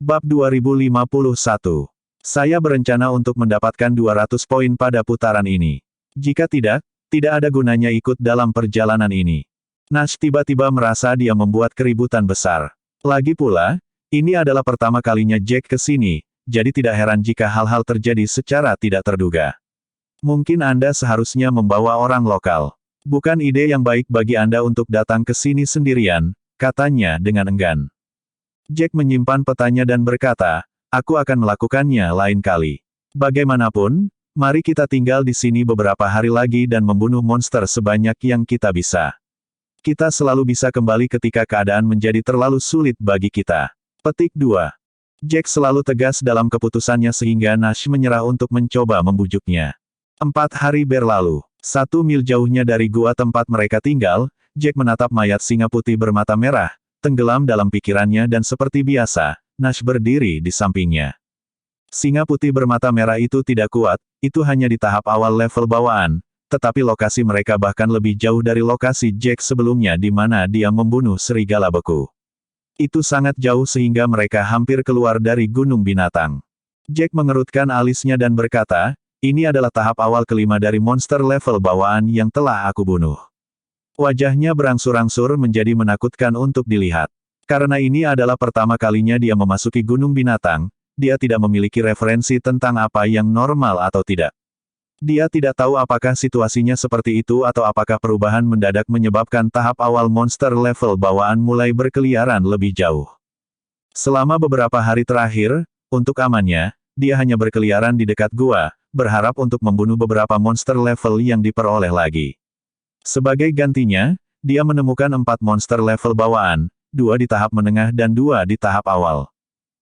Bab 2051. Saya berencana untuk mendapatkan 200 poin pada putaran ini. Jika tidak, tidak ada gunanya ikut dalam perjalanan ini. Nash tiba-tiba merasa dia membuat keributan besar. Lagi pula, ini adalah pertama kalinya Jack ke sini, jadi tidak heran jika hal-hal terjadi secara tidak terduga. Mungkin Anda seharusnya membawa orang lokal. Bukan ide yang baik bagi Anda untuk datang ke sini sendirian, katanya dengan enggan. Jack menyimpan petanya dan berkata, aku akan melakukannya lain kali. Bagaimanapun, mari kita tinggal di sini beberapa hari lagi dan membunuh monster sebanyak yang kita bisa. Kita selalu bisa kembali ketika keadaan menjadi terlalu sulit bagi kita. Petik 2. Jack selalu tegas dalam keputusannya sehingga Nash menyerah untuk mencoba membujuknya. 4 hari berlalu. 1 mil jauhnya dari gua tempat mereka tinggal, Jack menatap mayat singa putih bermata merah, tenggelam dalam pikirannya dan seperti biasa, Nash berdiri di sampingnya. Singa putih bermata merah itu tidak kuat, itu hanya di tahap awal level bawaan, tetapi lokasi mereka bahkan lebih jauh dari lokasi Jack sebelumnya di mana dia membunuh serigala beku. Itu sangat jauh sehingga mereka hampir keluar dari gunung binatang. Jack mengerutkan alisnya dan berkata, ini adalah tahap awal kelima dari monster level bawaan yang telah aku bunuh. Wajahnya berangsur-angsur menjadi menakutkan untuk dilihat. Karena ini adalah pertama kalinya dia memasuki gunung binatang, dia tidak memiliki referensi tentang apa yang normal atau tidak. Dia tidak tahu apakah situasinya seperti itu atau apakah perubahan mendadak menyebabkan tahap awal monster level bawaan mulai berkeliaran lebih jauh. Selama beberapa hari terakhir, untuk amannya, dia hanya berkeliaran di dekat gua, berharap untuk membunuh beberapa monster level yang diperoleh lagi. Sebagai gantinya, dia menemukan 4 monster level bawaan, 2 di tahap menengah dan 2 di tahap awal.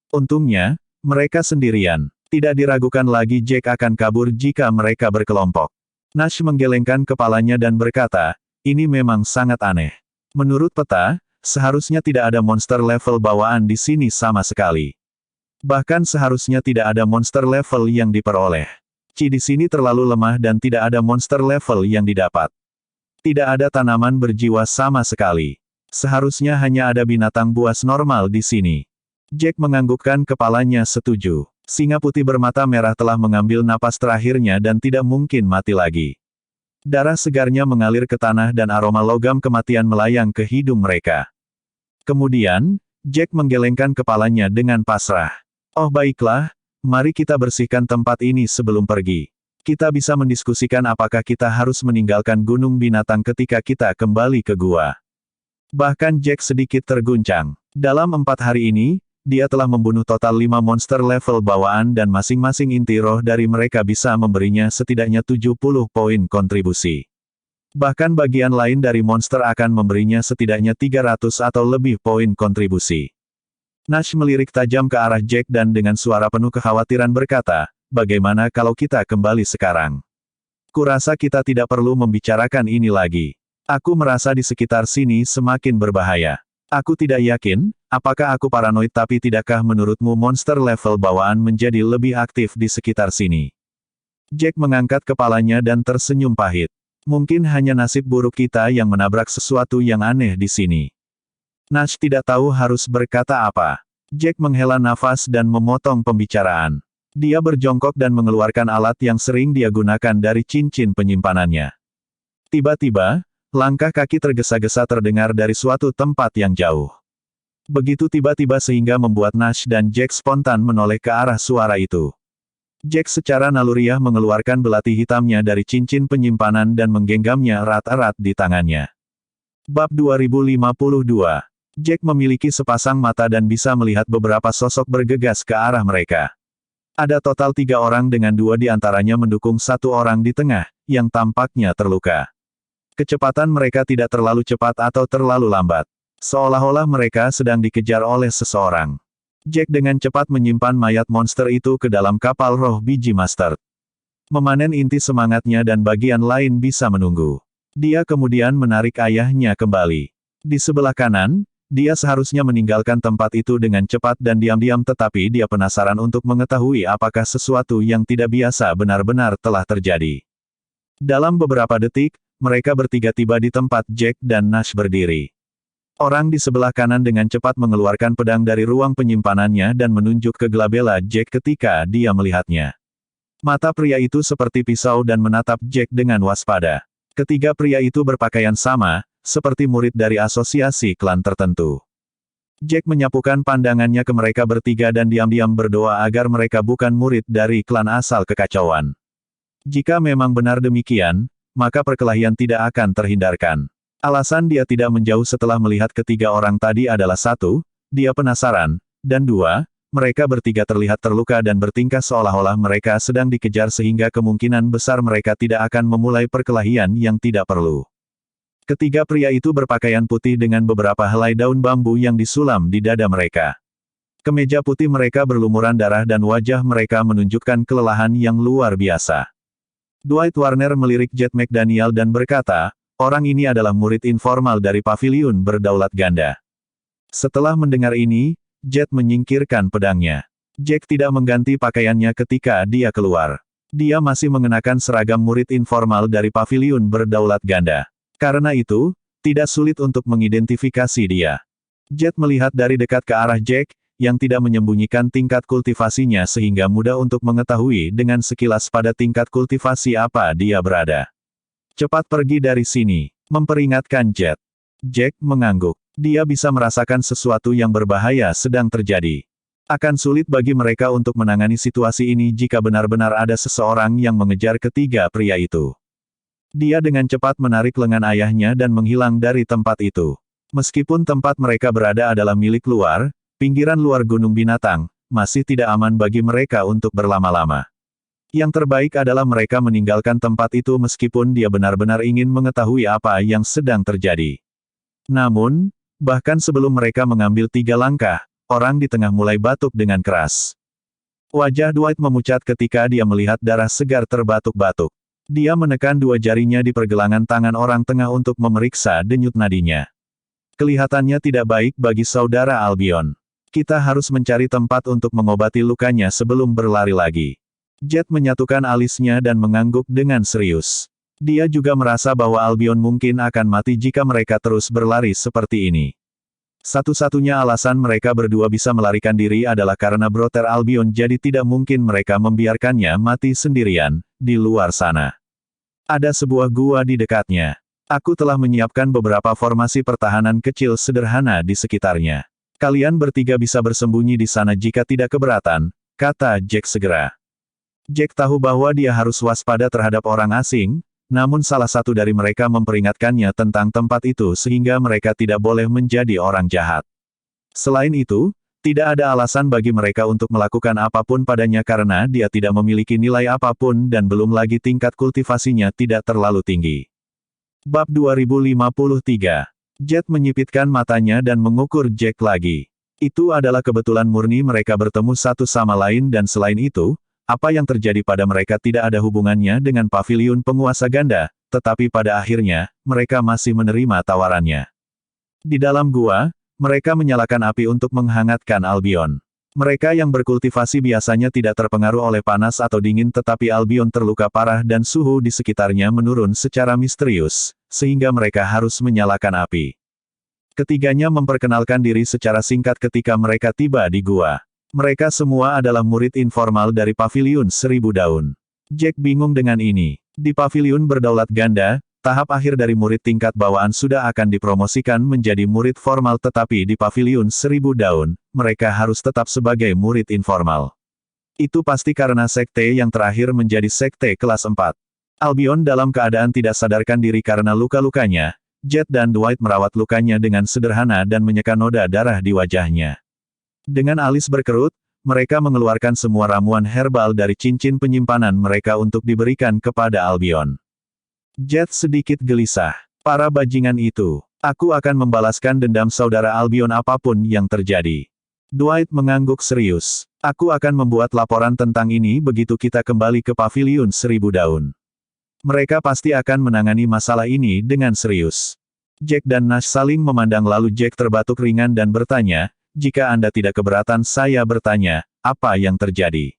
Untungnya, mereka sendirian. Tidak diragukan lagi Jack akan kabur jika mereka berkelompok. Nash menggelengkan kepalanya dan berkata, ini memang sangat aneh. Menurut peta, seharusnya tidak ada monster level bawaan di sini sama sekali. Bahkan seharusnya tidak ada monster level yang diperoleh. Chi di sini terlalu lemah dan tidak ada monster level yang didapat. Tidak ada tanaman berjiwa sama sekali. Seharusnya hanya ada binatang buas normal di sini. Jack menganggukkan kepalanya setuju. Singa putih bermata merah telah mengambil napas terakhirnya dan tidak mungkin mati lagi. Darah segarnya mengalir ke tanah dan aroma logam kematian melayang ke hidung mereka. Kemudian, Jack menggelengkan kepalanya dengan pasrah. Oh baiklah, mari kita bersihkan tempat ini sebelum pergi. Kita bisa mendiskusikan apakah kita harus meninggalkan gunung binatang ketika kita kembali ke gua. Bahkan Jack sedikit terguncang. Dalam 4 hari ini, dia telah membunuh total 5 monster level bawaan dan masing-masing inti roh dari mereka bisa memberinya setidaknya 70 poin kontribusi. Bahkan bagian lain dari monster akan memberinya setidaknya 300 atau lebih poin kontribusi. Nash melirik tajam ke arah Jack dan dengan suara penuh kekhawatiran berkata, bagaimana kalau kita kembali sekarang? Kurasa kita tidak perlu membicarakan ini lagi. Aku merasa di sekitar sini semakin berbahaya. Aku tidak yakin, apakah aku paranoid tapi tidakkah menurutmu monster level bawaan menjadi lebih aktif di sekitar sini? Jack mengangkat kepalanya dan tersenyum pahit. Mungkin hanya nasib buruk kita yang menabrak sesuatu yang aneh di sini. Nash tidak tahu harus berkata apa. Jack menghela nafas dan memotong pembicaraan. Dia berjongkok dan mengeluarkan alat yang sering dia gunakan dari cincin penyimpanannya. Tiba-tiba, langkah kaki tergesa-gesa terdengar dari suatu tempat yang jauh. Begitu tiba-tiba sehingga membuat Nash dan Jack spontan menoleh ke arah suara itu. Jack secara naluriah mengeluarkan belati hitamnya dari cincin penyimpanan dan menggenggamnya erat-erat di tangannya. Bab 2052. Jack memiliki sepasang mata dan bisa melihat beberapa sosok bergegas ke arah mereka. Ada total 3 orang dengan 2 di antaranya mendukung 1 orang di tengah, yang tampaknya terluka. Kecepatan mereka tidak terlalu cepat atau terlalu lambat. Seolah-olah mereka sedang dikejar oleh seseorang. Jack dengan cepat menyimpan mayat monster itu ke dalam kapal roh biji mustard. Memanen inti semangatnya dan bagian lain bisa menunggu. Dia kemudian menarik ayahnya kembali. Di sebelah kanan, dia seharusnya meninggalkan tempat itu dengan cepat dan diam-diam tetapi dia penasaran untuk mengetahui apakah sesuatu yang tidak biasa benar-benar telah terjadi. Dalam beberapa detik, mereka bertiga tiba di tempat Jack dan Nash berdiri. Orang di sebelah kanan dengan cepat mengeluarkan pedang dari ruang penyimpanannya dan menunjuk ke Glabella Jack ketika dia melihatnya. Mata pria itu seperti pisau dan menatap Jack dengan waspada. Ketiga pria itu berpakaian sama, seperti murid dari asosiasi klan tertentu. Jack menyapukan pandangannya ke mereka bertiga dan diam-diam berdoa agar mereka bukan murid dari klan asal kekacauan. Jika memang benar demikian, maka perkelahian tidak akan terhindarkan. Alasan dia tidak menjauh setelah melihat ketiga orang tadi adalah satu, dia penasaran, dan dua, mereka bertiga terlihat terluka dan bertingkah seolah-olah mereka sedang dikejar sehingga kemungkinan besar mereka tidak akan memulai perkelahian yang tidak perlu. Ketiga pria itu berpakaian putih dengan beberapa helai daun bambu yang disulam di dada mereka. Kemeja putih mereka berlumuran darah dan wajah mereka menunjukkan kelelahan yang luar biasa. Dwight Warner melirik Jet McDaniel dan berkata, orang ini adalah murid informal dari Paviliun Berdaulat Ganda. Setelah mendengar ini, Jet menyingkirkan pedangnya. Jack tidak mengganti pakaiannya ketika dia keluar. Dia masih mengenakan seragam murid informal dari Paviliun Berdaulat Ganda. Karena itu, tidak sulit untuk mengidentifikasi dia. Jet melihat dari dekat ke arah Jack, yang tidak menyembunyikan tingkat kultivasinya sehingga mudah untuk mengetahui dengan sekilas pada tingkat kultivasi apa dia berada. Cepat pergi dari sini, memperingatkan Jet. Jack mengangguk. Dia bisa merasakan sesuatu yang berbahaya sedang terjadi. Akan sulit bagi mereka untuk menangani situasi ini jika benar-benar ada seseorang yang mengejar ketiga pria itu. Dia dengan cepat menarik lengan ayahnya dan menghilang dari tempat itu. Meskipun tempat mereka berada adalah milik luar, pinggiran luar gunung binatang, masih tidak aman bagi mereka untuk berlama-lama. Yang terbaik adalah mereka meninggalkan tempat itu meskipun dia benar-benar ingin mengetahui apa yang sedang terjadi. Namun, bahkan sebelum mereka mengambil 3 langkah, orang di tengah mulai batuk dengan keras. Wajah Dwight memucat ketika dia melihat darah segar terbatuk-batuk. Dia menekan 2 jarinya di pergelangan tangan orang tengah untuk memeriksa denyut nadinya. Kelihatannya tidak baik bagi saudara Albion. Kita harus mencari tempat untuk mengobati lukanya sebelum berlari lagi. Jet menyatukan alisnya dan mengangguk dengan serius. Dia juga merasa bahwa Albion mungkin akan mati jika mereka terus berlari seperti ini. Satu-satunya alasan mereka berdua bisa melarikan diri adalah karena Brother Albion, jadi tidak mungkin mereka membiarkannya mati sendirian, di luar sana. Ada sebuah gua di dekatnya. Aku telah menyiapkan beberapa formasi pertahanan kecil sederhana di sekitarnya. Kalian bertiga bisa bersembunyi di sana jika tidak keberatan, kata Jack segera. Jack tahu bahwa dia harus waspada terhadap orang asing, namun salah satu dari mereka memperingatkannya tentang tempat itu sehingga mereka tidak boleh menjadi orang jahat. Selain itu, tidak ada alasan bagi mereka untuk melakukan apapun padanya karena dia tidak memiliki nilai apapun dan belum lagi tingkat kultivasinya tidak terlalu tinggi. Bab 2053. Jet menyipitkan matanya dan mengukur Jack lagi. Itu adalah kebetulan murni mereka bertemu satu sama lain dan selain itu, apa yang terjadi pada mereka tidak ada hubungannya dengan Paviliun Penguasa Ganda, tetapi pada akhirnya, mereka masih menerima tawarannya. Di dalam gua, mereka menyalakan api untuk menghangatkan Albion. Mereka yang berkultivasi biasanya tidak terpengaruh oleh panas atau dingin tetapi Albion terluka parah dan suhu di sekitarnya menurun secara misterius, sehingga mereka harus menyalakan api. Ketiganya memperkenalkan diri secara singkat ketika mereka tiba di gua. Mereka semua adalah murid informal dari Paviliun Seribu Daun. Jack bingung dengan ini. Di Paviliun Berdaulat Ganda, tahap akhir dari murid tingkat bawaan sudah akan dipromosikan menjadi murid formal tetapi di Paviliun Seribu Daun, mereka harus tetap sebagai murid informal. Itu pasti karena sekte yang terakhir menjadi sekte kelas 4. Albion dalam keadaan tidak sadarkan diri karena luka-lukanya. Jet dan Dwight merawat lukanya dengan sederhana dan menyeka noda darah di wajahnya. Dengan alis berkerut, mereka mengeluarkan semua ramuan herbal dari cincin penyimpanan mereka untuk diberikan kepada Albion. Jet sedikit gelisah. Para bajingan itu. Aku akan membalaskan dendam saudara Albion apapun yang terjadi. Dwight mengangguk serius. Aku akan membuat laporan tentang ini begitu kita kembali ke Paviliun Seribu Daun. Mereka pasti akan menangani masalah ini dengan serius. Jack dan Nash saling memandang lalu Jack terbatuk ringan dan bertanya, jika Anda tidak keberatan saya bertanya, apa yang terjadi?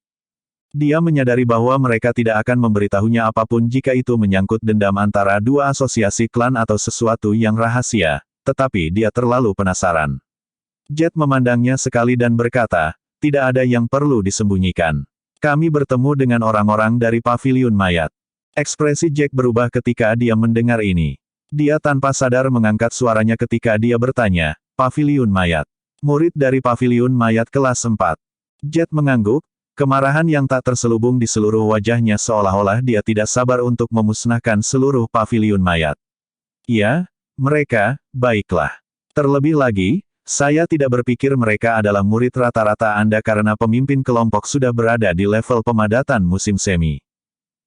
Dia menyadari bahwa mereka tidak akan memberitahunya apapun jika itu menyangkut dendam antara dua asosiasi klan atau sesuatu yang rahasia, tetapi dia terlalu penasaran. Jet memandangnya sekali dan berkata, tidak ada yang perlu disembunyikan. Kami bertemu dengan orang-orang dari paviliun mayat. Ekspresi Jack berubah ketika dia mendengar ini. Dia tanpa sadar mengangkat suaranya ketika dia bertanya, paviliun mayat. Murid dari paviliun mayat kelas 4. Jet mengangguk, kemarahan yang tak terselubung di seluruh wajahnya seolah-olah dia tidak sabar untuk memusnahkan seluruh paviliun mayat. Ya, mereka, baiklah. Terlebih lagi, saya tidak berpikir mereka adalah murid rata-rata Anda karena pemimpin kelompok sudah berada di level pemadatan musim semi.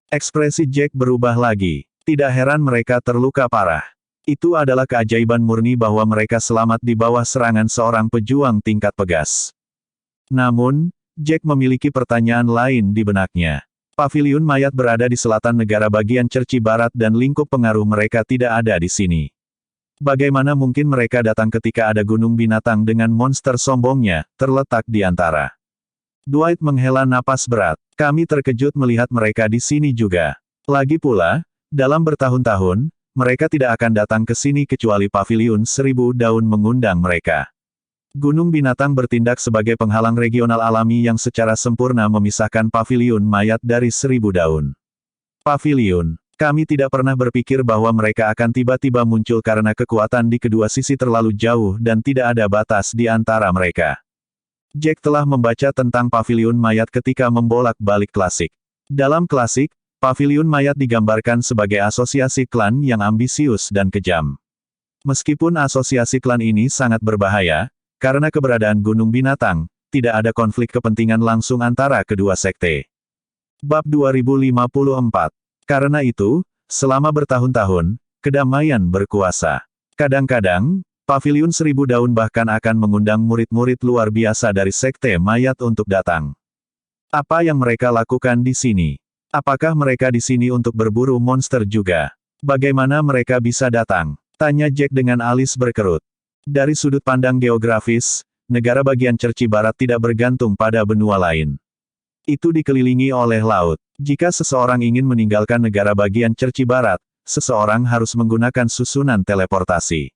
Ekspresi Jack berubah lagi. Tidak heran mereka terluka parah. Itu adalah keajaiban murni bahwa mereka selamat di bawah serangan seorang pejuang tingkat pegas. Namun, Jack memiliki pertanyaan lain di benaknya. Paviliun mayat berada di selatan negara bagian Cerci Barat dan lingkup pengaruh mereka tidak ada di sini. Bagaimana mungkin mereka datang ketika ada gunung binatang dengan monster sombongnya, terletak di antara? Dwight menghela napas berat. Kami terkejut melihat mereka di sini juga. Lagi pula, dalam bertahun-tahun, mereka tidak akan datang ke sini kecuali Paviliun 1000 Daun mengundang mereka. Gunung binatang bertindak sebagai penghalang regional alami yang secara sempurna memisahkan paviliun mayat dari 1000 daun. Paviliun. Kami tidak pernah berpikir bahwa mereka akan tiba-tiba muncul karena kekuatan di kedua sisi terlalu jauh dan tidak ada batas di antara mereka. Jack telah membaca tentang paviliun mayat ketika membolak-balik klasik. Dalam klasik, paviliun mayat digambarkan sebagai asosiasi klan yang ambisius dan kejam. Meskipun asosiasi klan ini sangat berbahaya, karena keberadaan gunung binatang, tidak ada konflik kepentingan langsung antara kedua sekte. Bab 2054. Karena itu, selama bertahun-tahun, kedamaian berkuasa. Kadang-kadang, Paviliun 1000 Daun bahkan akan mengundang murid-murid luar biasa dari sekte mayat untuk datang. Apa yang mereka lakukan di sini? Apakah mereka di sini untuk berburu monster juga? Bagaimana mereka bisa datang? Tanya Jack dengan alis berkerut. Dari sudut pandang geografis, negara bagian Cerci Barat tidak bergantung pada benua lain. Itu dikelilingi oleh laut. Jika seseorang ingin meninggalkan negara bagian Cerci Barat, seseorang harus menggunakan susunan teleportasi.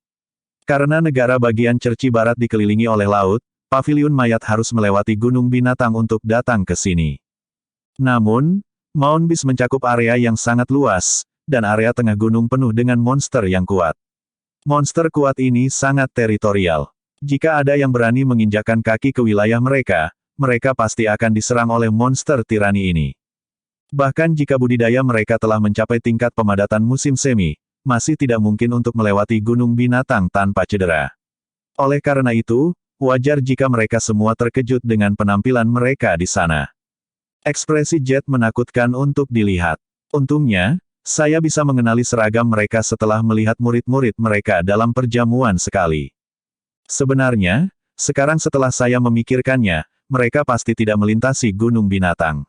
Karena negara bagian Cerci Barat dikelilingi oleh laut, paviliun mayat harus melewati gunung binatang untuk datang ke sini. Namun, Mount Beast mencakup area yang sangat luas, dan area tengah gunung penuh dengan monster yang kuat. Monster kuat ini sangat teritorial. Jika ada yang berani menginjakkan kaki ke wilayah mereka, mereka pasti akan diserang oleh monster tirani ini. Bahkan jika budidaya mereka telah mencapai tingkat pemadatan musim semi, masih tidak mungkin untuk melewati gunung binatang tanpa cedera. Oleh karena itu, wajar jika mereka semua terkejut dengan penampilan mereka di sana. Ekspresi Jet menakutkan untuk dilihat. Untungnya, saya bisa mengenali seragam mereka setelah melihat murid-murid mereka dalam perjamuan sekali. Sebenarnya, sekarang setelah saya memikirkannya, mereka pasti tidak melintasi gunung binatang.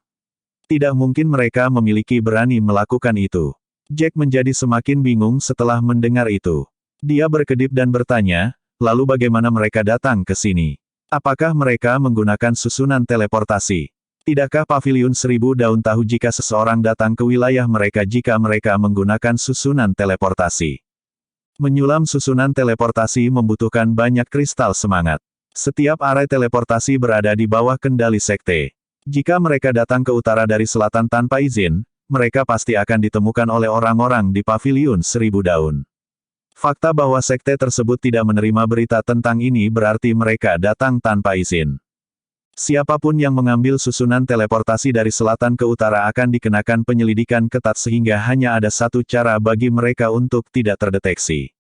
Tidak mungkin mereka memiliki berani melakukan itu. Jack menjadi semakin bingung setelah mendengar itu. Dia berkedip dan bertanya, lalu bagaimana mereka datang ke sini? Apakah mereka menggunakan susunan teleportasi? Tidakkah Paviliun 1000 Daun tahu jika seseorang datang ke wilayah mereka jika mereka menggunakan susunan teleportasi? Menyulam susunan teleportasi membutuhkan banyak kristal semangat. Setiap arai teleportasi berada di bawah kendali sekte. Jika mereka datang ke utara dari selatan tanpa izin, mereka pasti akan ditemukan oleh orang-orang di Paviliun 1000 Daun. Fakta bahwa sekte tersebut tidak menerima berita tentang ini berarti mereka datang tanpa izin. Siapapun yang mengambil susunan teleportasi dari selatan ke utara akan dikenakan penyelidikan ketat sehingga hanya ada satu cara bagi mereka untuk tidak terdeteksi.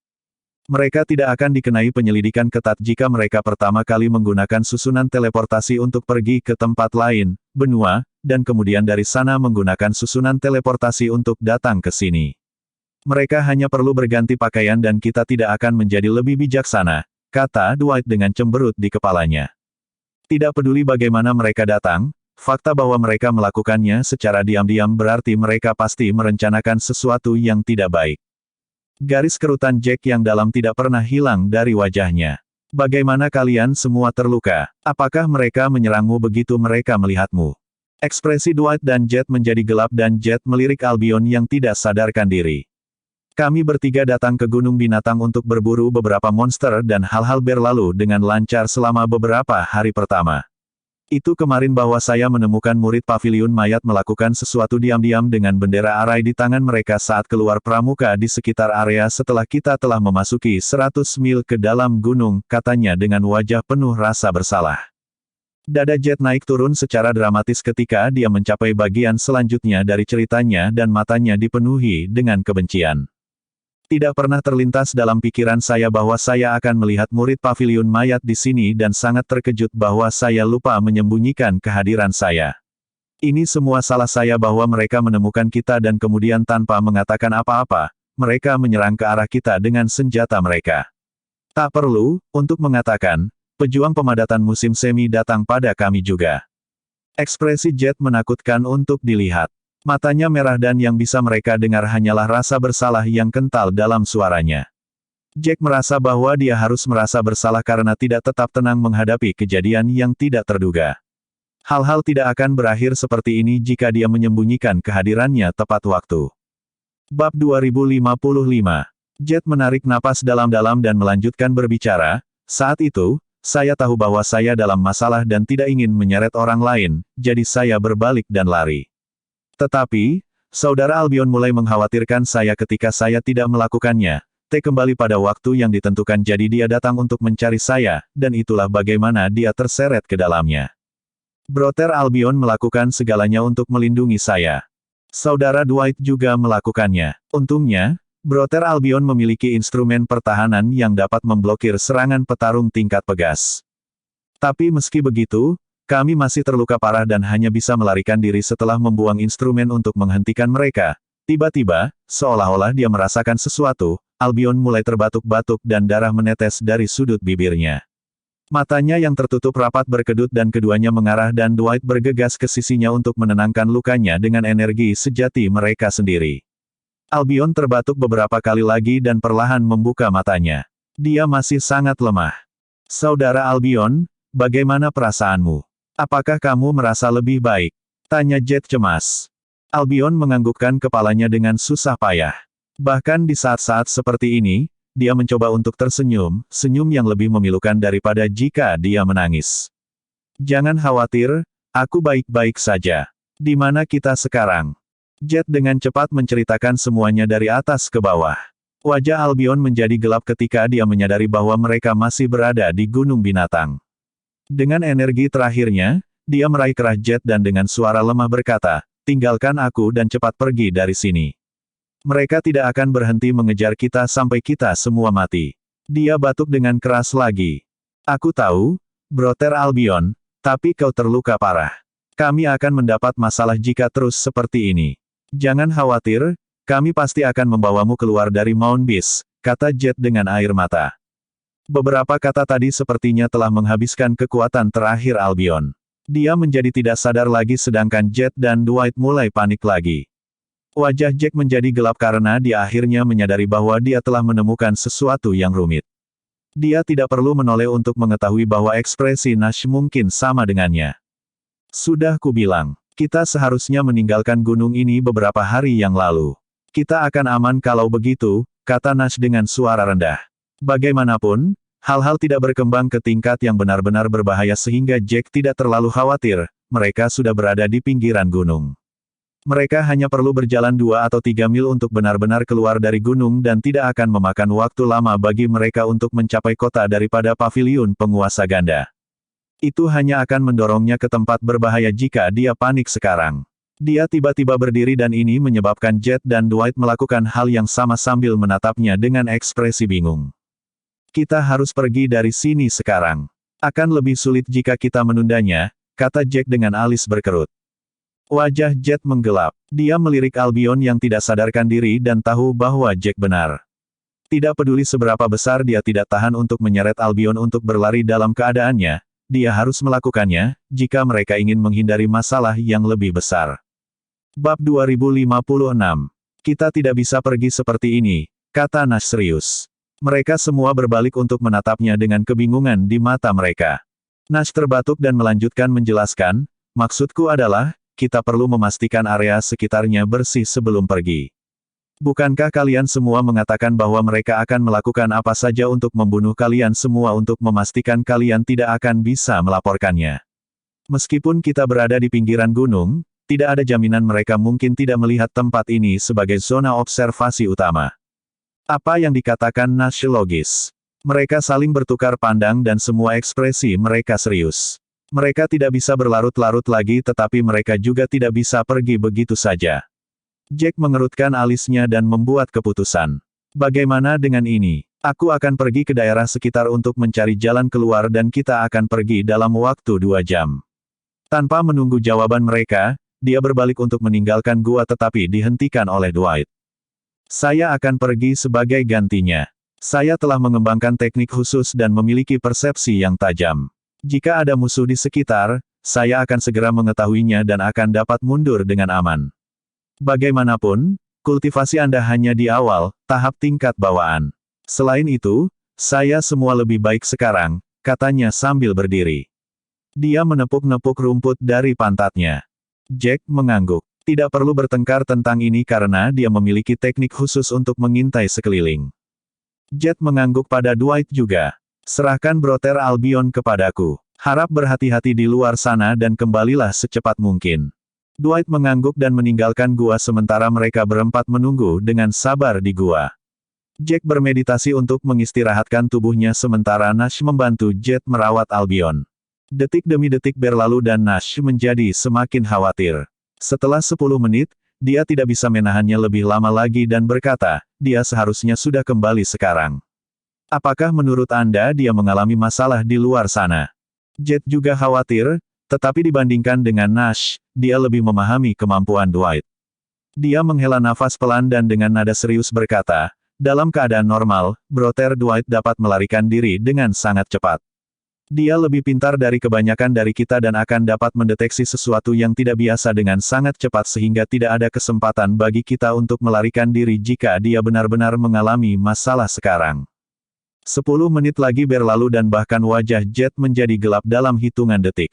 Mereka tidak akan dikenai penyelidikan ketat jika mereka pertama kali menggunakan susunan teleportasi untuk pergi ke tempat lain, benua, dan kemudian dari sana menggunakan susunan teleportasi untuk datang ke sini. Mereka hanya perlu berganti pakaian dan kita tidak akan menjadi lebih bijaksana, kata Dwight dengan cemberut di kepalanya. Tidak peduli bagaimana mereka datang, fakta bahwa mereka melakukannya secara diam-diam berarti mereka pasti merencanakan sesuatu yang tidak baik. Garis kerutan Jack yang dalam tidak pernah hilang dari wajahnya. Bagaimana kalian semua terluka? Apakah mereka menyerangmu begitu mereka melihatmu? Ekspresi Dwight dan Jet menjadi gelap dan Jet melirik Albion yang tidak sadarkan diri. Kami bertiga datang ke Gunung Binatang untuk berburu beberapa monster dan hal-hal berlalu dengan lancar selama beberapa hari pertama. Itu kemarin bahwa saya menemukan murid paviliun mayat melakukan sesuatu diam-diam dengan bendera arai di tangan mereka saat keluar pramuka di sekitar area setelah kita telah memasuki 100 mil ke dalam gunung, katanya dengan wajah penuh rasa bersalah. Dada Jet naik turun secara dramatis ketika dia mencapai bagian selanjutnya dari ceritanya dan matanya dipenuhi dengan kebencian. Tidak pernah terlintas dalam pikiran saya bahwa saya akan melihat murid paviliun mayat di sini dan sangat terkejut bahwa saya lupa menyembunyikan kehadiran saya. Ini semua salah saya bahwa mereka menemukan kita dan kemudian tanpa mengatakan apa-apa, mereka menyerang ke arah kita dengan senjata mereka. Tak perlu, untuk mengatakan, pejuang pemadatan musim semi datang pada kami juga. Ekspresi Jet menakutkan untuk dilihat. Matanya merah dan yang bisa mereka dengar hanyalah rasa bersalah yang kental dalam suaranya. Jack merasa bahwa dia harus merasa bersalah karena tidak tetap tenang menghadapi kejadian yang tidak terduga. Hal-hal tidak akan berakhir seperti ini jika dia menyembunyikan kehadirannya tepat waktu. Bab 2055. Jet menarik napas dalam-dalam dan melanjutkan berbicara, saat itu, saya tahu bahwa saya dalam masalah dan tidak ingin menyeret orang lain, jadi saya berbalik dan lari. Tetapi, Saudara Albion mulai mengkhawatirkan saya ketika saya tidak melakukannya. Kembali pada waktu yang ditentukan jadi dia datang untuk mencari saya, dan itulah bagaimana dia terseret ke dalamnya. Brother Albion melakukan segalanya untuk melindungi saya. Saudara Dwight juga melakukannya. Untungnya, Brother Albion memiliki instrumen pertahanan yang dapat memblokir serangan petarung tingkat pegas. Tapi meski begitu, kami masih terluka parah dan hanya bisa melarikan diri setelah membuang instrumen untuk menghentikan mereka. Tiba-tiba, seolah-olah dia merasakan sesuatu, Albion mulai terbatuk-batuk dan darah menetes dari sudut bibirnya. Matanya yang tertutup rapat berkedut dan keduanya mengarah dan Dwight bergegas ke sisinya untuk menenangkan lukanya dengan energi sejati mereka sendiri. Albion terbatuk beberapa kali lagi dan perlahan membuka matanya. Dia masih sangat lemah. Saudara Albion, bagaimana perasaanmu? Apakah kamu merasa lebih baik? Tanya Jet cemas. Albion menganggukkan kepalanya dengan susah payah. Bahkan di saat-saat seperti ini, dia mencoba untuk tersenyum, senyum yang lebih memilukan daripada jika dia menangis. Jangan khawatir, aku baik-baik saja. Di mana kita sekarang? Jet dengan cepat menceritakan semuanya dari atas ke bawah. Wajah Albion menjadi gelap ketika dia menyadari bahwa mereka masih berada di Gunung Binatang. Dengan energi terakhirnya, dia meraih kerah Jet dan dengan suara lemah berkata, tinggalkan aku dan cepat pergi dari sini. Mereka tidak akan berhenti mengejar kita sampai kita semua mati. Dia batuk dengan keras lagi. Aku tahu, Brother Albion, tapi kau terluka parah. Kami akan mendapat masalah jika terus seperti ini. Jangan khawatir, kami pasti akan membawamu keluar dari Mount Beast, kata Jet dengan air mata. Beberapa kata tadi sepertinya telah menghabiskan kekuatan terakhir Albion. Dia menjadi tidak sadar lagi sedangkan Jet dan Dwight mulai panik lagi. Wajah Jack menjadi gelap karena dia akhirnya menyadari bahwa dia telah menemukan sesuatu yang rumit. Dia tidak perlu menoleh untuk mengetahui bahwa ekspresi Nash mungkin sama dengannya. Sudah kubilang, kita seharusnya meninggalkan gunung ini beberapa hari yang lalu. Kita akan aman kalau begitu, kata Nash dengan suara rendah. Bagaimanapun, hal-hal tidak berkembang ke tingkat yang benar-benar berbahaya sehingga Jack tidak terlalu khawatir, mereka sudah berada di pinggiran gunung. Mereka hanya perlu berjalan 2 atau 3 mil untuk benar-benar keluar dari gunung dan tidak akan memakan waktu lama bagi mereka untuk mencapai kota daripada paviliun penguasa ganda. Itu hanya akan mendorongnya ke tempat berbahaya jika dia panik sekarang. Dia tiba-tiba berdiri dan ini menyebabkan Jet dan Dwight melakukan hal yang sama sambil menatapnya dengan ekspresi bingung. Kita harus pergi dari sini sekarang. Akan lebih sulit jika kita menundanya, kata Jack dengan alis berkerut. Wajah Jet menggelap. Dia melirik Albion yang tidak sadarkan diri dan tahu bahwa Jack benar. Tidak peduli seberapa besar dia tidak tahan untuk menyeret Albion untuk berlari dalam keadaannya, dia harus melakukannya, jika mereka ingin menghindari masalah yang lebih besar. Bab 2056. Kita tidak bisa pergi seperti ini, kata Nash serius. Mereka semua berbalik untuk menatapnya dengan kebingungan di mata mereka. Nash terbatuk dan melanjutkan menjelaskan, maksudku adalah, kita perlu memastikan area sekitarnya bersih sebelum pergi. Bukankah kalian semua mengatakan bahwa mereka akan melakukan apa saja untuk membunuh kalian semua untuk memastikan kalian tidak akan bisa melaporkannya? Meskipun kita berada di pinggiran gunung, tidak ada jaminan mereka mungkin tidak melihat tempat ini sebagai zona observasi utama. Apa yang dikatakan Nash logis. Mereka saling bertukar pandang dan semua ekspresi mereka serius. Mereka tidak bisa berlarut-larut lagi tetapi mereka juga tidak bisa pergi begitu saja. Jack mengerutkan alisnya dan membuat keputusan. Bagaimana dengan ini? Aku akan pergi ke daerah sekitar untuk mencari jalan keluar dan kita akan pergi dalam waktu 2 jam. Tanpa menunggu jawaban mereka, dia berbalik untuk meninggalkan gua tetapi dihentikan oleh Dwight. Saya akan pergi sebagai gantinya. Saya telah mengembangkan teknik khusus dan memiliki persepsi yang tajam. Jika ada musuh di sekitar, saya akan segera mengetahuinya dan akan dapat mundur dengan aman. Bagaimanapun, kultivasi Anda hanya di awal, tahap tingkat bawaan. Selain itu, saya semua lebih baik sekarang, katanya sambil berdiri. Dia menepuk-nepuk rumput dari pantatnya. Jack mengangguk. Tidak perlu bertengkar tentang ini karena dia memiliki teknik khusus untuk mengintai sekeliling. Jet mengangguk pada Dwight juga. Serahkan Brother Albion kepadaku. Harap berhati-hati di luar sana dan kembalilah secepat mungkin. Dwight mengangguk dan meninggalkan gua sementara mereka berempat menunggu dengan sabar di gua. Jack bermeditasi untuk mengistirahatkan tubuhnya sementara Nash membantu Jet merawat Albion. Detik demi detik berlalu dan Nash menjadi semakin khawatir. Setelah 10 menit, dia tidak bisa menahannya lebih lama lagi dan berkata, dia seharusnya sudah kembali sekarang. Apakah menurut Anda dia mengalami masalah di luar sana? Jet juga khawatir, tetapi dibandingkan dengan Nash, dia lebih memahami kemampuan Dwight. Dia menghela nafas pelan dan dengan nada serius berkata, dalam keadaan normal, Brother Dwight dapat melarikan diri dengan sangat cepat. Dia lebih pintar dari kebanyakan dari kita dan akan dapat mendeteksi sesuatu yang tidak biasa dengan sangat cepat sehingga tidak ada kesempatan bagi kita untuk melarikan diri jika dia benar-benar mengalami masalah sekarang. 10 menit lagi berlalu dan bahkan wajah Jet menjadi gelap dalam hitungan detik.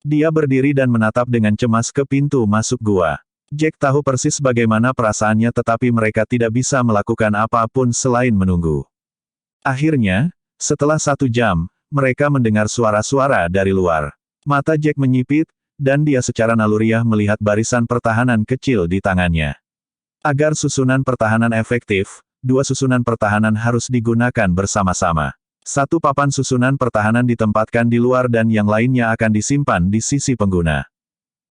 Dia berdiri dan menatap dengan cemas ke pintu masuk gua. Jack tahu persis bagaimana perasaannya tetapi mereka tidak bisa melakukan apapun selain menunggu. Akhirnya, setelah 1 jam, mereka mendengar suara-suara dari luar. Mata Jack menyipit, dan dia secara naluriah melihat barisan pertahanan kecil di tangannya. Agar susunan pertahanan efektif, 2 susunan pertahanan harus digunakan bersama-sama. 1 papan susunan pertahanan ditempatkan di luar dan yang lainnya akan disimpan di sisi pengguna.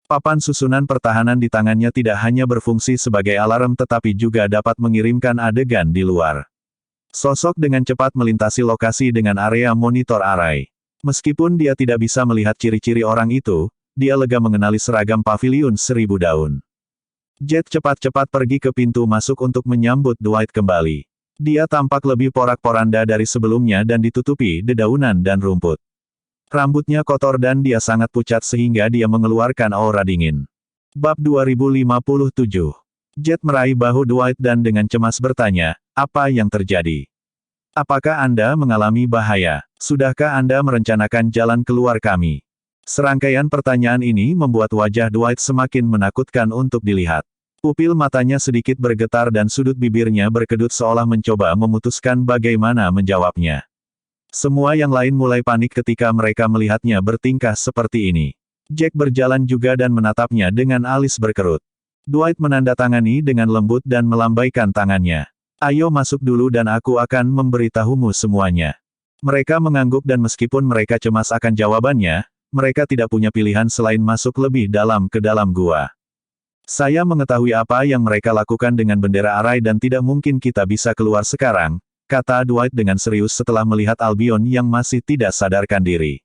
Papan susunan pertahanan di tangannya tidak hanya berfungsi sebagai alarm tetapi juga dapat mengirimkan adegan di luar. Sosok dengan cepat melintasi lokasi dengan area monitor array. Meskipun dia tidak bisa melihat ciri-ciri orang itu, dia lega mengenali seragam paviliun 1000 daun. Jet cepat-cepat pergi ke pintu masuk untuk menyambut Dwight kembali. Dia tampak lebih porak-poranda dari sebelumnya dan ditutupi dedaunan dan rumput. Rambutnya kotor dan dia sangat pucat sehingga dia mengeluarkan aura dingin. Bab 2057. Jet meraih bahu Dwight dan dengan cemas bertanya, apa yang terjadi? Apakah Anda mengalami bahaya? Sudahkah Anda merencanakan jalan keluar kami? Serangkaian pertanyaan ini membuat wajah Dwight semakin menakutkan untuk dilihat. Pupil matanya sedikit bergetar dan sudut bibirnya berkedut seolah mencoba memutuskan bagaimana menjawabnya. Semua yang lain mulai panik ketika mereka melihatnya bertingkah seperti ini. Jack berjalan juga dan menatapnya dengan alis berkerut. Dwight menandatangani dengan lembut dan melambaikan tangannya. Ayo masuk dulu dan aku akan memberitahumu semuanya. Mereka mengangguk dan meskipun mereka cemas akan jawabannya, mereka tidak punya pilihan selain masuk lebih dalam ke dalam gua. Saya mengetahui apa yang mereka lakukan dengan bendera Arai dan tidak mungkin kita bisa keluar sekarang, kata Dwight dengan serius setelah melihat Albion yang masih tidak sadarkan diri.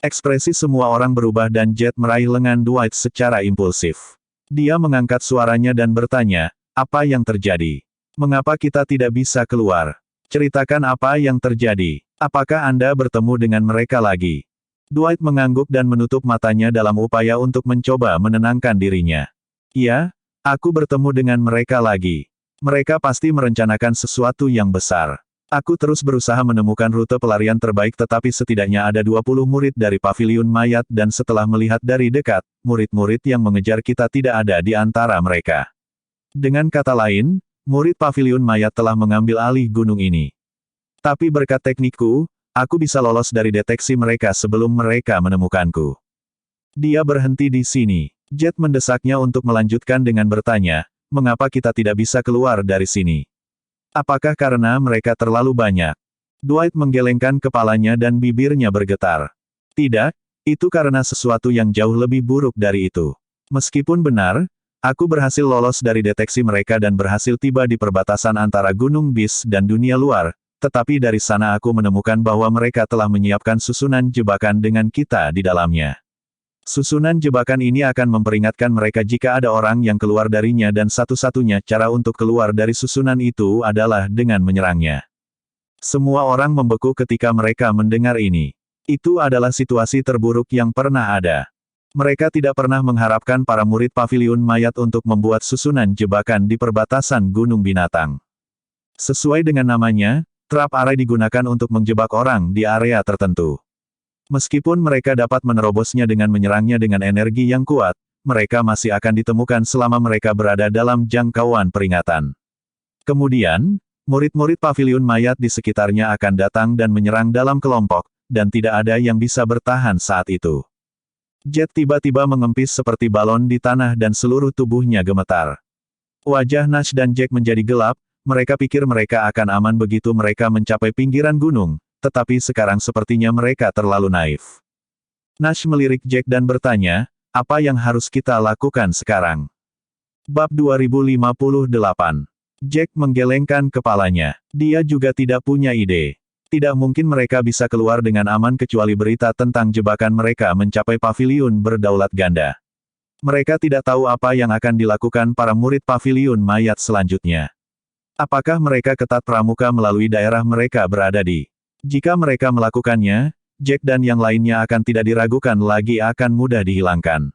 Ekspresi semua orang berubah dan Jet meraih lengan Dwight secara impulsif. Dia mengangkat suaranya dan bertanya, apa yang terjadi? Mengapa kita tidak bisa keluar? Ceritakan apa yang terjadi. Apakah Anda bertemu dengan mereka lagi? Dwight mengangguk dan menutup matanya dalam upaya untuk mencoba menenangkan dirinya. Ya, aku bertemu dengan mereka lagi. Mereka pasti merencanakan sesuatu yang besar. Aku terus berusaha menemukan rute pelarian terbaik tetapi setidaknya ada 20 murid dari paviliun mayat dan setelah melihat dari dekat, murid-murid yang mengejar kita tidak ada di antara mereka. Dengan kata lain, murid paviliun mayat telah mengambil alih gunung ini. Tapi berkat teknikku, aku bisa lolos dari deteksi mereka sebelum mereka menemukanku. Dia berhenti di sini. Jet mendesaknya untuk melanjutkan dengan bertanya, mengapa kita tidak bisa keluar dari sini? Apakah karena mereka terlalu banyak? Dwight menggelengkan kepalanya dan bibirnya bergetar. Tidak, itu karena sesuatu yang jauh lebih buruk dari itu. Meskipun benar, aku berhasil lolos dari deteksi mereka dan berhasil tiba di perbatasan antara Gunung Bis dan dunia luar, tetapi dari sana aku menemukan bahwa mereka telah menyiapkan susunan jebakan dengan kita di dalamnya. Susunan jebakan ini akan memperingatkan mereka jika ada orang yang keluar darinya dan satu-satunya cara untuk keluar dari susunan itu adalah dengan menyerangnya. Semua orang membeku ketika mereka mendengar ini. Itu adalah situasi terburuk yang pernah ada. Mereka tidak pernah mengharapkan para murid paviliun mayat untuk membuat susunan jebakan di perbatasan Gunung Binatang. Sesuai dengan namanya, trap array digunakan untuk menjebak orang di area tertentu. Meskipun mereka dapat menerobosnya dengan menyerangnya dengan energi yang kuat, mereka masih akan ditemukan selama mereka berada dalam jangkauan peringatan. Kemudian, murid-murid paviliun mayat di sekitarnya akan datang dan menyerang dalam kelompok, dan tidak ada yang bisa bertahan saat itu. Jet tiba-tiba mengempis seperti balon di tanah dan seluruh tubuhnya gemetar. Wajah Nash dan Jack menjadi gelap, mereka pikir mereka akan aman begitu mereka mencapai pinggiran gunung, tetapi sekarang sepertinya mereka terlalu naif. Nash melirik Jack dan bertanya, apa yang harus kita lakukan sekarang? Bab 2058. Jack menggelengkan kepalanya. Dia juga tidak punya ide. Tidak mungkin mereka bisa keluar dengan aman kecuali berita tentang jebakan mereka mencapai paviliun berdaulat ganda. Mereka tidak tahu apa yang akan dilakukan para murid paviliun mayat selanjutnya. Apakah mereka ketat pramuka melalui daerah mereka berada di? Jika mereka melakukannya, Jack dan yang lainnya akan tidak diragukan lagi akan mudah dihilangkan.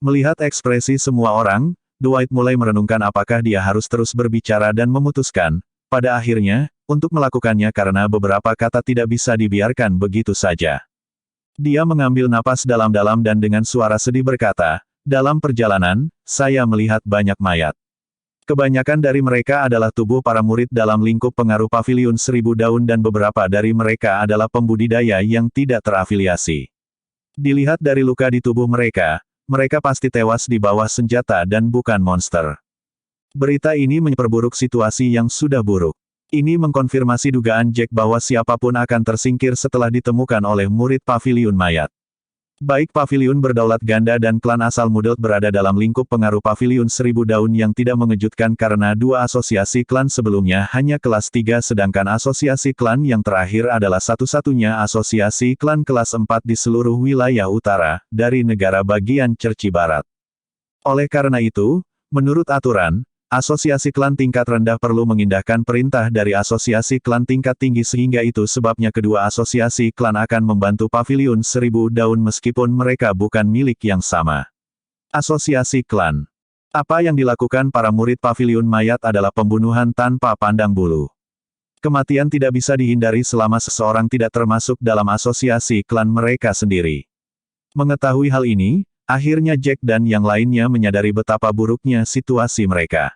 Melihat ekspresi semua orang, Dwight mulai merenungkan apakah dia harus terus berbicara dan memutuskan, pada akhirnya, untuk melakukannya karena beberapa kata tidak bisa dibiarkan begitu saja. Dia mengambil napas dalam-dalam dan dengan suara sedih berkata, dalam perjalanan, saya melihat banyak mayat. Kebanyakan dari mereka adalah tubuh para murid dalam lingkup pengaruh paviliun 1000 daun dan beberapa dari mereka adalah pembudidaya yang tidak terafiliasi. Dilihat dari luka di tubuh mereka, mereka pasti tewas di bawah senjata dan bukan monster. Berita ini memperburuk situasi yang sudah buruk. Ini mengkonfirmasi dugaan Jack bahwa siapapun akan tersingkir setelah ditemukan oleh murid paviliun mayat. Baik paviliun berdaulat ganda dan klan asal Mudelt berada dalam lingkup pengaruh paviliun 1000 daun yang tidak mengejutkan karena dua asosiasi klan sebelumnya hanya kelas 3 sedangkan asosiasi klan yang terakhir adalah satu-satunya asosiasi klan kelas 4 di seluruh wilayah utara, dari negara bagian Cerci Barat. Oleh karena itu, menurut aturan, asosiasi klan tingkat rendah perlu mengindahkan perintah dari asosiasi klan tingkat tinggi sehingga itu sebabnya kedua asosiasi klan akan membantu paviliun 1000 daun meskipun mereka bukan milik yang sama. Asosiasi klan. Apa yang dilakukan para murid paviliun mayat adalah pembunuhan tanpa pandang bulu. Kematian tidak bisa dihindari selama seseorang tidak termasuk dalam asosiasi klan mereka sendiri. Mengetahui hal ini, akhirnya Jack dan yang lainnya menyadari betapa buruknya situasi mereka.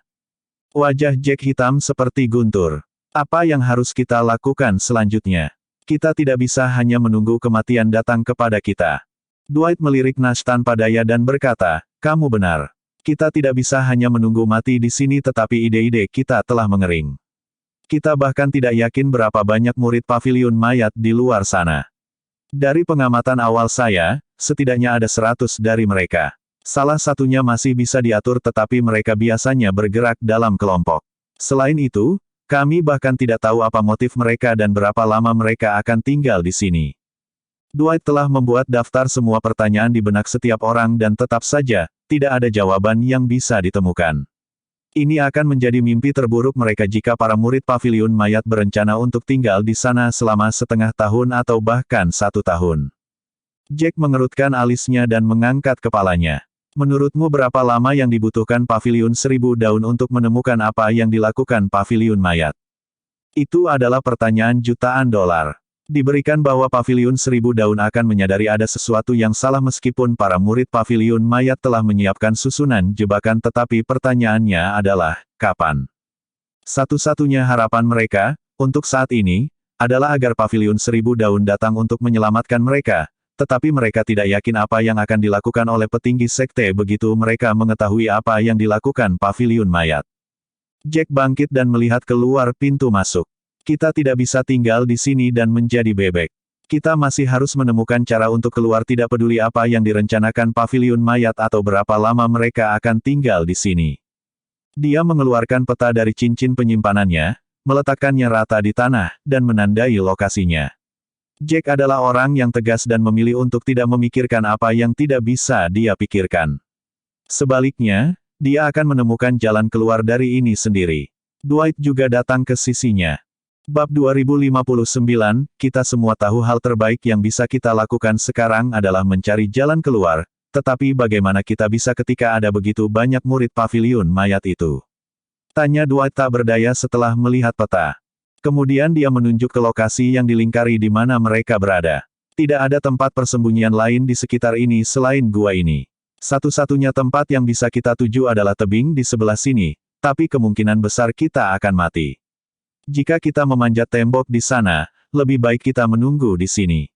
Wajah Jack hitam seperti guntur. Apa yang harus kita lakukan selanjutnya? Kita tidak bisa hanya menunggu kematian datang kepada kita. Dwight melirik Nash tanpa daya dan berkata, kamu benar. Kita tidak bisa hanya menunggu mati di sini tetapi ide-ide kita telah mengering. Kita bahkan tidak yakin berapa banyak murid paviliun mayat di luar sana. Dari pengamatan awal saya, setidaknya ada 100 dari mereka. Salah satunya masih bisa diatur tetapi mereka biasanya bergerak dalam kelompok. Selain itu, kami bahkan tidak tahu apa motif mereka dan berapa lama mereka akan tinggal di sini. Dwight telah membuat daftar semua pertanyaan di benak setiap orang dan tetap saja, tidak ada jawaban yang bisa ditemukan. Ini akan menjadi mimpi terburuk mereka jika para murid paviliun mayat berencana untuk tinggal di sana selama setengah tahun atau bahkan 1 tahun. Jack mengerutkan alisnya dan mengangkat kepalanya. Menurutmu berapa lama yang dibutuhkan paviliun 1000 daun untuk menemukan apa yang dilakukan paviliun mayat? Itu adalah pertanyaan jutaan dolar. Diberikan bahwa paviliun 1000 daun akan menyadari ada sesuatu yang salah meskipun para murid paviliun mayat telah menyiapkan susunan jebakan tetapi pertanyaannya adalah, kapan? Satu-satunya harapan mereka, untuk saat ini, adalah agar Paviliun Seribu Daun datang untuk menyelamatkan mereka, tetapi mereka tidak yakin apa yang akan dilakukan oleh petinggi sekte begitu mereka mengetahui apa yang dilakukan Paviliun Mayat. Jack bangkit dan melihat keluar pintu masuk. Kita tidak bisa tinggal di sini dan menjadi bebek. Kita masih harus menemukan cara untuk keluar tidak peduli apa yang direncanakan Paviliun Mayat atau berapa lama mereka akan tinggal di sini. Dia mengeluarkan peta dari cincin penyimpanannya, meletakkannya rata di tanah, dan menandai lokasinya. Jack adalah orang yang tegas dan memilih untuk tidak memikirkan apa yang tidak bisa dia pikirkan. Sebaliknya, dia akan menemukan jalan keluar dari ini sendiri. Dwight juga datang ke sisinya. Bab 2059, kita semua tahu hal terbaik yang bisa kita lakukan sekarang adalah mencari jalan keluar, tetapi bagaimana kita bisa ketika ada begitu banyak murid Paviliun Mayat itu? Tanya Dwight tak berdaya setelah melihat peta. Kemudian dia menunjuk ke lokasi yang dilingkari di mana mereka berada. Tidak ada tempat persembunyian lain di sekitar ini selain gua ini. Satu-satunya tempat yang bisa kita tuju adalah tebing di sebelah sini, tapi kemungkinan besar kita akan mati. Jika kita memanjat tembok di sana, lebih baik kita menunggu di sini.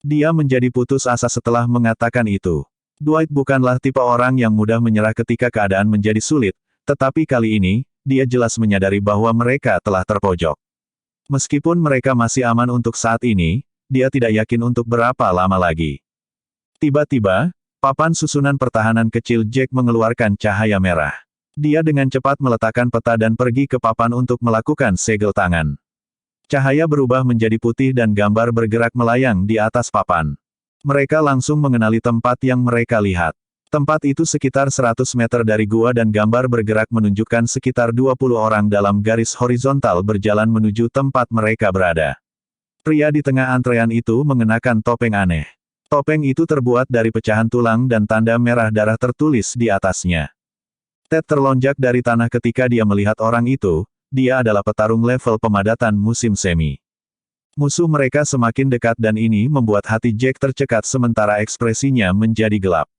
Dia menjadi putus asa setelah mengatakan itu. Dwight bukanlah tipe orang yang mudah menyerah ketika keadaan menjadi sulit, tetapi kali ini, dia jelas menyadari bahwa mereka telah terpojok. Meskipun mereka masih aman untuk saat ini, dia tidak yakin untuk berapa lama lagi. Tiba-tiba, papan susunan pertahanan kecil Jack mengeluarkan cahaya merah. Dia dengan cepat meletakkan peta dan pergi ke papan untuk melakukan segel tangan. Cahaya berubah menjadi putih dan gambar bergerak melayang di atas papan. Mereka langsung mengenali tempat yang mereka lihat. Tempat itu sekitar 100 meter dari gua dan gambar bergerak menunjukkan sekitar 20 orang dalam garis horizontal berjalan menuju tempat mereka berada. Pria di tengah antrean itu mengenakan topeng aneh. Topeng itu terbuat dari pecahan tulang dan tanda merah darah tertulis di atasnya. Ted terlonjak dari tanah ketika dia melihat orang itu, dia adalah petarung level pemadatan musim semi. Musuh mereka semakin dekat dan ini membuat hati Jack tercekat sementara ekspresinya menjadi gelap.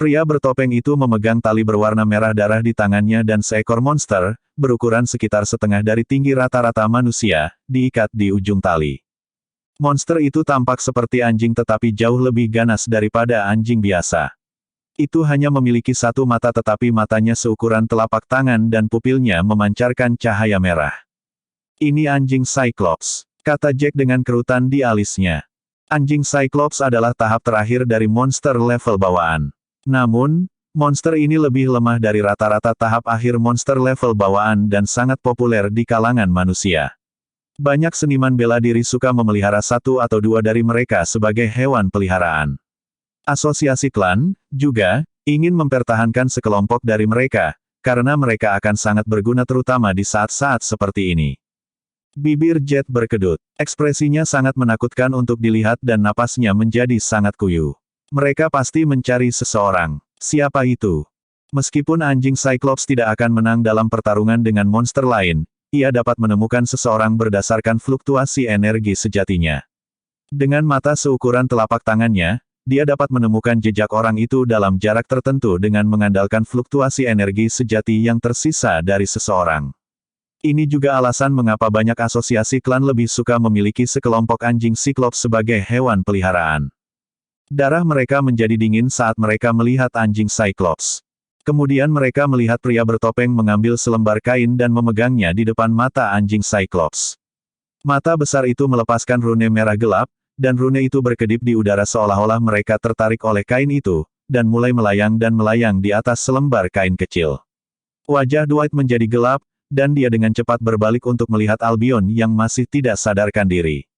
Pria bertopeng itu memegang tali berwarna merah darah di tangannya dan seekor monster, berukuran sekitar setengah dari tinggi rata-rata manusia, diikat di ujung tali. Monster itu tampak seperti anjing tetapi jauh lebih ganas daripada anjing biasa. Itu hanya memiliki satu mata tetapi matanya seukuran telapak tangan dan pupilnya memancarkan cahaya merah. Ini anjing Cyclops, kata Jack dengan kerutan di alisnya. Anjing Cyclops adalah tahap terakhir dari monster level bawaan. Namun, monster ini lebih lemah dari rata-rata tahap akhir monster level bawaan dan sangat populer di kalangan manusia. Banyak seniman bela diri suka memelihara satu atau dua dari mereka sebagai hewan peliharaan. Asosiasi klan, juga, ingin mempertahankan sekelompok dari mereka, karena mereka akan sangat berguna terutama di saat-saat seperti ini. Bibir Jet berkedut. Ekspresinya sangat menakutkan untuk dilihat dan napasnya menjadi sangat kuyu. Mereka pasti mencari seseorang. Siapa itu? Meskipun anjing Cyclops tidak akan menang dalam pertarungan dengan monster lain, ia dapat menemukan seseorang berdasarkan fluktuasi energi sejatinya. Dengan mata seukuran telapak tangannya, dia dapat menemukan jejak orang itu dalam jarak tertentu dengan mengandalkan fluktuasi energi sejati yang tersisa dari seseorang. Ini juga alasan mengapa banyak asosiasi klan lebih suka memiliki sekelompok anjing Cyclops sebagai hewan peliharaan. Darah mereka menjadi dingin saat mereka melihat anjing Cyclops. Kemudian mereka melihat pria bertopeng mengambil selembar kain dan memegangnya di depan mata anjing Cyclops. Mata besar itu melepaskan rune merah gelap, dan rune itu berkedip di udara seolah-olah mereka tertarik oleh kain itu, dan mulai melayang di atas selembar kain kecil. Wajah Dwight menjadi gelap, dan dia dengan cepat berbalik untuk melihat Albion yang masih tidak sadarkan diri.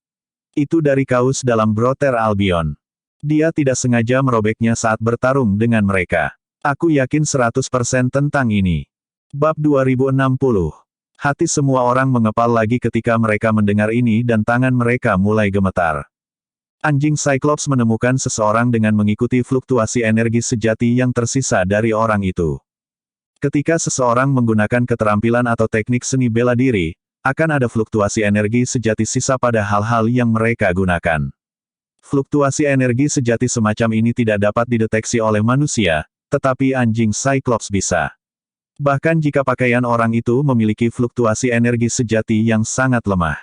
Itu dari kaus dalam broter Albion. Dia tidak sengaja merobeknya saat bertarung dengan mereka. Aku yakin 100% tentang ini. Bab 2060. Hati semua orang mengepal lagi ketika mereka mendengar ini dan tangan mereka mulai gemetar. Anjing Cyclops menemukan seseorang dengan mengikuti fluktuasi energi sejati yang tersisa dari orang itu. Ketika seseorang menggunakan keterampilan atau teknik seni bela diri, akan ada fluktuasi energi sejati sisa pada hal-hal yang mereka gunakan. Fluktuasi energi sejati semacam ini tidak dapat dideteksi oleh manusia, tetapi anjing Cyclops bisa. Bahkan jika pakaian orang itu memiliki fluktuasi energi sejati yang sangat lemah.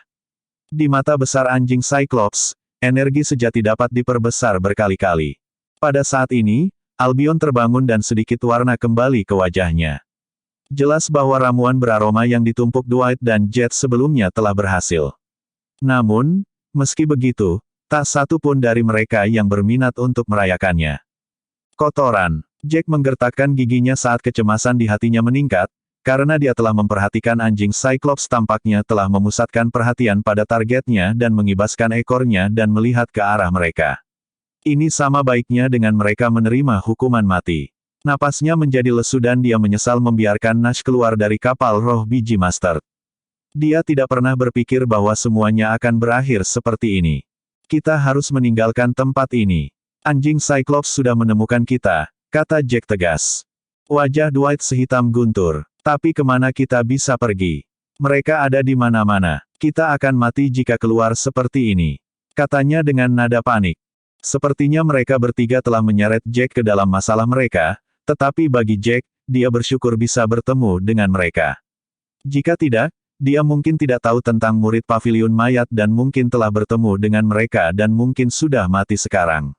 Di mata besar anjing Cyclops, energi sejati dapat diperbesar berkali-kali. Pada saat ini, Albion terbangun dan sedikit warna kembali ke wajahnya. Jelas bahwa ramuan beraroma yang ditumpuk Dwight dan Jet sebelumnya telah berhasil. Namun, meski begitu, tak satu pun dari mereka yang berminat untuk merayakannya. Kotoran. Jack menggertakkan giginya saat kecemasan di hatinya meningkat, karena dia telah memperhatikan anjing Cyclops tampaknya telah memusatkan perhatian pada targetnya dan mengibaskan ekornya dan melihat ke arah mereka. Ini sama baiknya dengan mereka menerima hukuman mati. Napasnya menjadi lesu dan dia menyesal membiarkan Nash keluar dari kapal roh biji Mustard. Dia tidak pernah berpikir bahwa semuanya akan berakhir seperti ini. Kita harus meninggalkan tempat ini. Anjing Cyclops sudah menemukan kita, kata Jack tegas. Wajah Dwight sehitam guntur. Tapi kemana kita bisa pergi? Mereka ada di mana-mana. Kita akan mati jika keluar seperti ini. Katanya dengan nada panik. Sepertinya mereka bertiga telah menyeret Jack ke dalam masalah mereka, tetapi bagi Jack, dia bersyukur bisa bertemu dengan mereka. Jika tidak, dia mungkin tidak tahu tentang murid paviliun mayat dan mungkin telah bertemu dengan mereka dan mungkin sudah mati sekarang.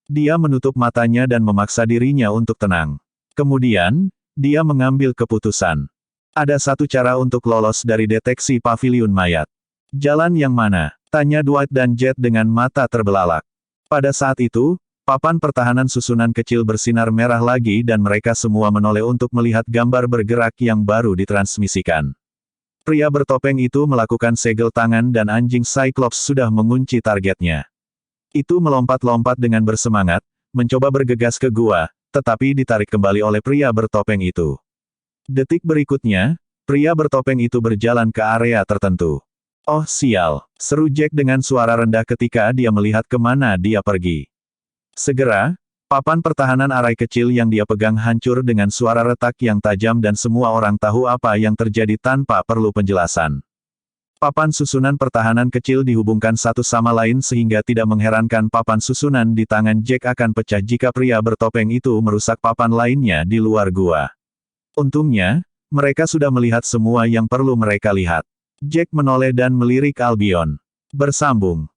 Dia menutup matanya dan memaksa dirinya untuk tenang. Kemudian, dia mengambil keputusan. Ada satu cara untuk lolos dari deteksi paviliun mayat. Jalan yang mana? Tanya Dwight dan Jet dengan mata terbelalak. Pada saat itu, papan pertahanan susunan kecil bersinar merah lagi dan mereka semua menoleh untuk melihat gambar bergerak yang baru ditransmisikan. Pria bertopeng itu melakukan segel tangan dan anjing Cyclops sudah mengunci targetnya. Itu melompat-lompat dengan bersemangat, mencoba bergegas ke gua, tetapi ditarik kembali oleh pria bertopeng itu. Detik berikutnya, pria bertopeng itu berjalan ke area tertentu. Oh sial, seru Jack dengan suara rendah ketika dia melihat kemana dia pergi. Segera, papan pertahanan arai kecil yang dia pegang hancur dengan suara retak yang tajam dan semua orang tahu apa yang terjadi tanpa perlu penjelasan. Papan susunan pertahanan kecil dihubungkan satu sama lain sehingga tidak mengherankan papan susunan di tangan Jack akan pecah jika pria bertopeng itu merusak papan lainnya di luar gua. Untungnya, mereka sudah melihat semua yang perlu mereka lihat. Jack menoleh dan melirik Albion. Bersambung.